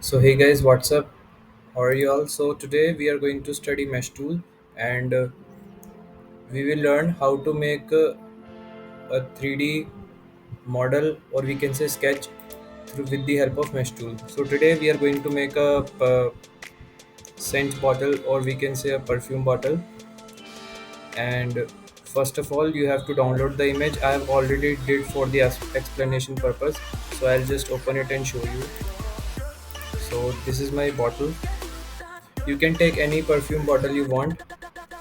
So hey guys, what's up? How are you all? So today we are going to study mesh tool and we will learn how to make a 3D model or we can say sketch with the help of mesh tool. So today we are going to make a scent bottle or we can say a perfume bottle, and first of all you have to download the image. I have already did for the explanation purpose, so I'll just open it and show you. So this is my bottle. You can take any perfume bottle you want.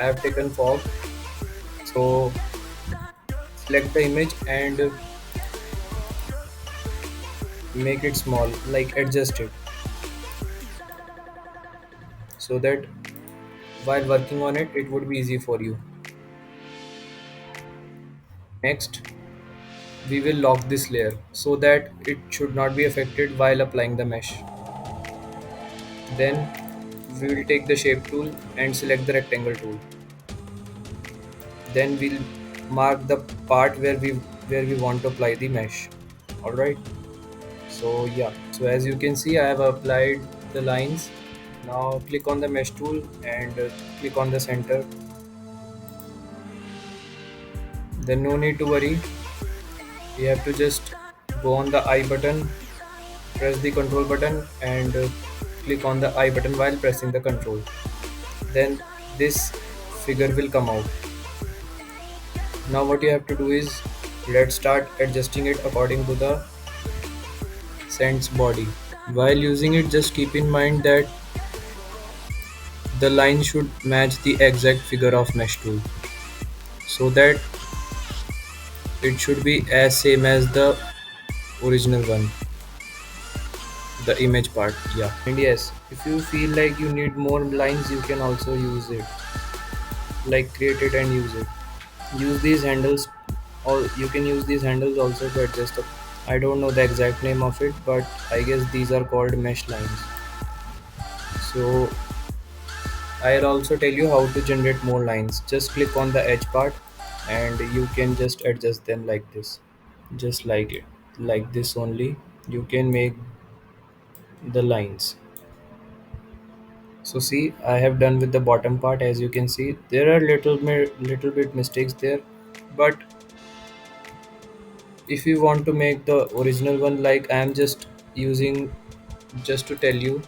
I have taken fog. So select the image and make it small, like adjust it, so that while working on it it would be easy for you. Next, we will lock this layer so that it should not be affected while applying the mesh. Then we will take the shape tool and select the rectangle tool. Then we'll mark the part where we want to apply the mesh. All right. So yeah, so as you can see I have applied the lines. Now click on the mesh tool and click on the center. Then no need to worry, we have to just go on the I button, press the control button and click on the I button while pressing the control. Then this figure will come out. Now what you have to do is, let's start adjusting it according to the scent's body. While using it, just keep in mind that the line should match the exact figure of mesh tool, so that it should be as same as the original one, the image part. Yeah, and yes, if you feel like you need more lines you can also use it, like create it and use it. Use these handles, or you can use these handles also to adjust the, I don't know the exact name of it, but I guess these are called mesh lines. So I'll also tell you how to generate more lines. Just click on the edge part and you can just adjust them like this, just like it, like this only. You can make the lines. So see, I have done with the bottom part. As you can see, there are little bit mistakes there, but if you want to make the original one, like I am just using just to tell you,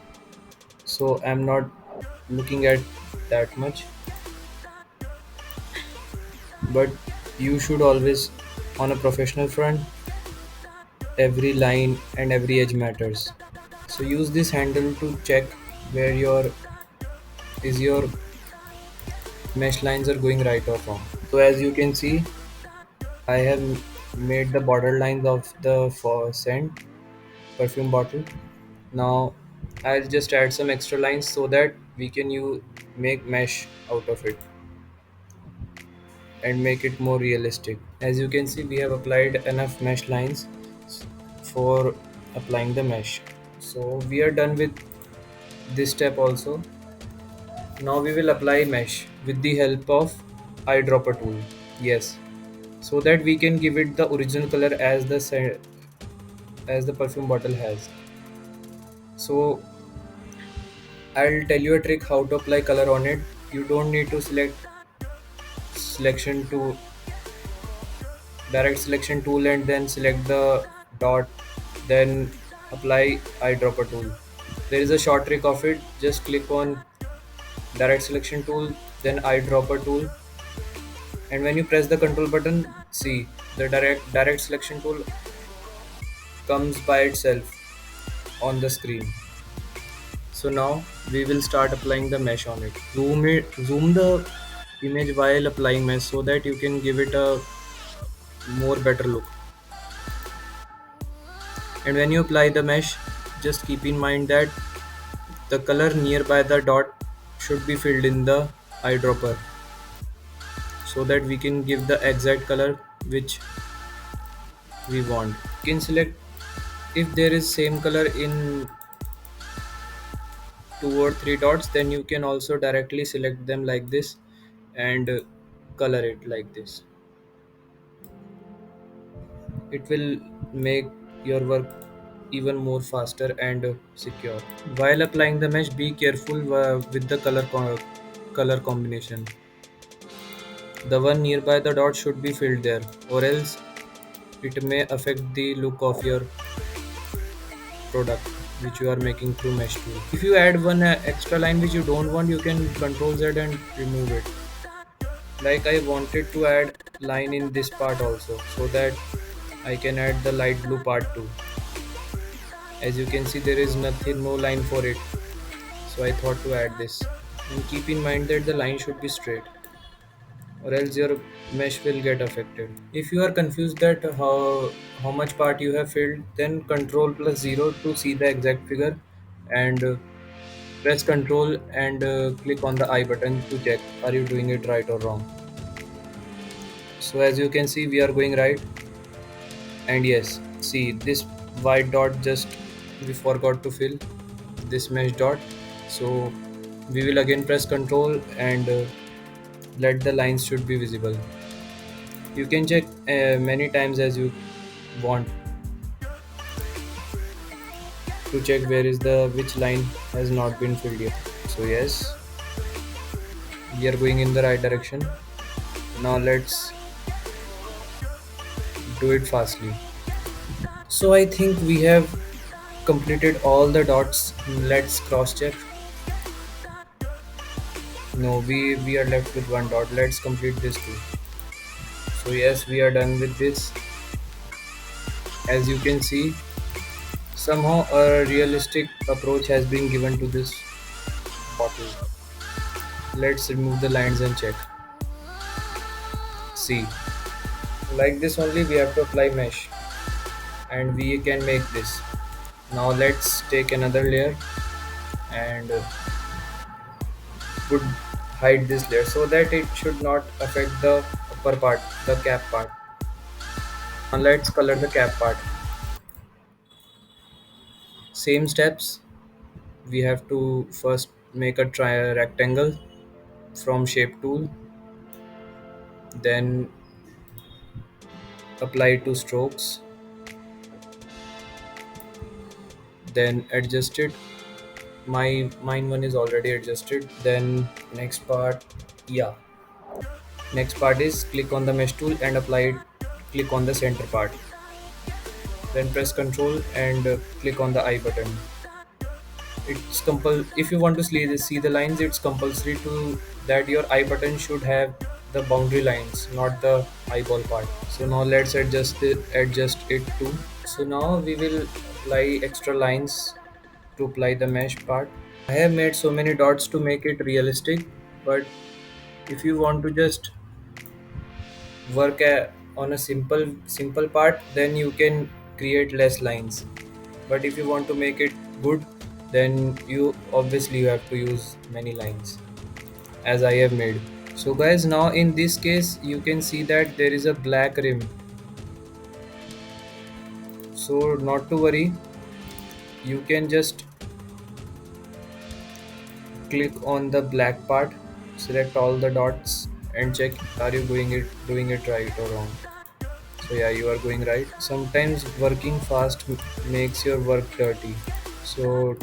so I'm not looking at that much, but you should always, on a professional front, every line and every edge matters. So use this handle to check where your mesh lines are going right or wrong. So as you can see, I have made the border lines of the for scent perfume bottle. Now I'll just add some extra lines so that we can make mesh out of it and make it more realistic. As you can see, we have applied enough mesh lines for applying the mesh. So we are done with this step also. Now we will apply mesh with the help of eyedropper tool. Yes, so that we can give it the original color as the perfume bottle has. So I'll tell you a trick how to apply color on it. You don't need to selection to direct selection tool and then select the dot, then apply eyedropper tool. There is a short trick of it. Just click on direct selection tool, then eyedropper tool, and when you press the control button, see the direct selection tool comes by itself on the screen. So now we will start applying the mesh on it. Zoom the image while applying mesh so that you can give it a more better look. And when you apply the mesh, just keep in mind that the color nearby the dot should be filled in the eyedropper so that we can give the exact color which we want. You can select, if there is same color in two or three dots, then you can also directly select them like this and color it like this. It will make your work even more faster and secure. While applying the mesh, be careful with the color combination. The one nearby the dot should be filled there, or else it may affect the look of your product which you are making through mesh tool. If you add one extra line which you don't want, you can control Z and remove it. Like I wanted to add line in this part also, so that I can add the light blue part too. As you can see, there is nothing, no line for it, so I thought to add this. And keep in mind that the line should be straight, or else your mesh will get affected. If you are confused that how much part you have filled, then control plus 0 to see the exact figure, and press control and click on the I button to check are you doing it right or wrong. So as you can see, we are going right. And yes, see this white dot, just we forgot to fill this mesh dot. So we will again press control and let the lines should be visible. You can check many times as you want to check where is the which line has not been filled yet. So yes, we are going in the right direction. Now let's do it fastly. So I think we have completed all the dots. Let's cross check. No, we are left with one dot. Let's complete this too. So yes, we are done with this. As you can see, somehow a realistic approach has been given to this bottle. Let's remove the lines and check. See, like this only we have to apply mesh, and we can make this. Now let's take another layer and would hide this layer so that it should not affect the upper part, the cap part. Now let's color the cap part. Same steps. We have to first make a rectangle from shape tool, then apply two strokes, then adjust it. Mine one is already adjusted. Then next part, yeah. Next part is click on the mesh tool and apply it. Click on the center part. Then press Ctrl and click on the I button. It's if you want to see the lines, it's compulsory to that your I button should have the boundary lines, not the eyeball part. So now let's adjust it too. So now we will apply extra lines to apply the mesh part. I have made so many dots to make it realistic, but if you want to just work on a simple part, then you can create less lines. But if you want to make it good, then you have to use many lines, as I have made. So guys, now in this case you can see that there is a black rim. So not to worry, you can just click on the black part, select all the dots and check are you doing it right or wrong. So yeah, you are going right. Sometimes working fast makes your work dirty. So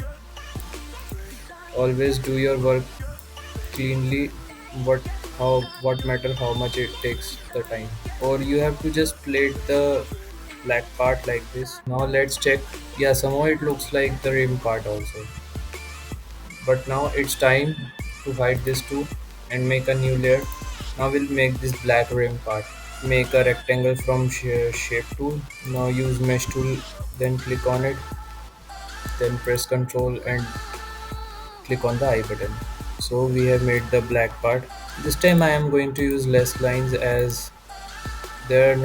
always do your work cleanly. what what matter how much it takes the time, or you have to just plate the black part like this. Now let's check. Yeah, somehow it looks like the rim part also, but now it's time to hide this too and make a new layer. Now we'll make this black rim part. Make a rectangle from shape tool. Now use mesh tool, then click on it, then press Ctrl and click on the I button. So we have made the black part. This time I am going to use less lines as there are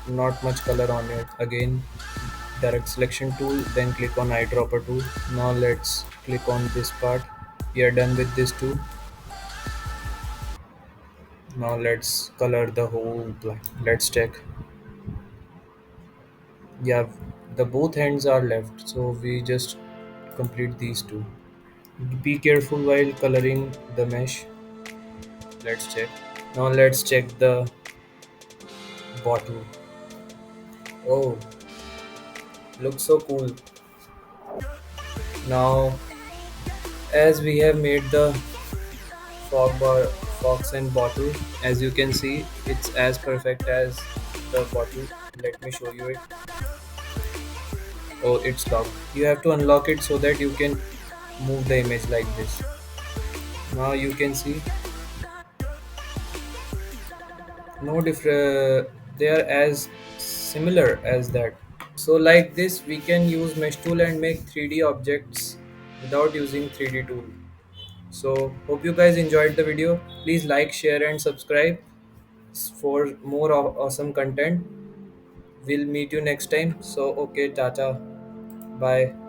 not much color on it. Again, direct selection tool, then click on eyedropper tool. Now let's click on this part. We are done with this too. Now let's color the whole black. Let's check. Yeah, the both ends are left, so we just complete these two. Be careful while coloring the mesh. Let's check. Now let's check the bottle. Oh, Looks so cool. Now, as we have made the fog bar, fox and bottle, as you can see, it's as perfect as the bottle. Let me show you it. Oh, it's locked. You have to unlock it so that you can move the image like this. Now you can see no different. They are as similar as that. So like this, we can use mesh tool and make 3D objects without using 3D tool. So hope you guys enjoyed the video. Please like, share and subscribe for more awesome content. We'll meet you next time. So okay, tata, bye.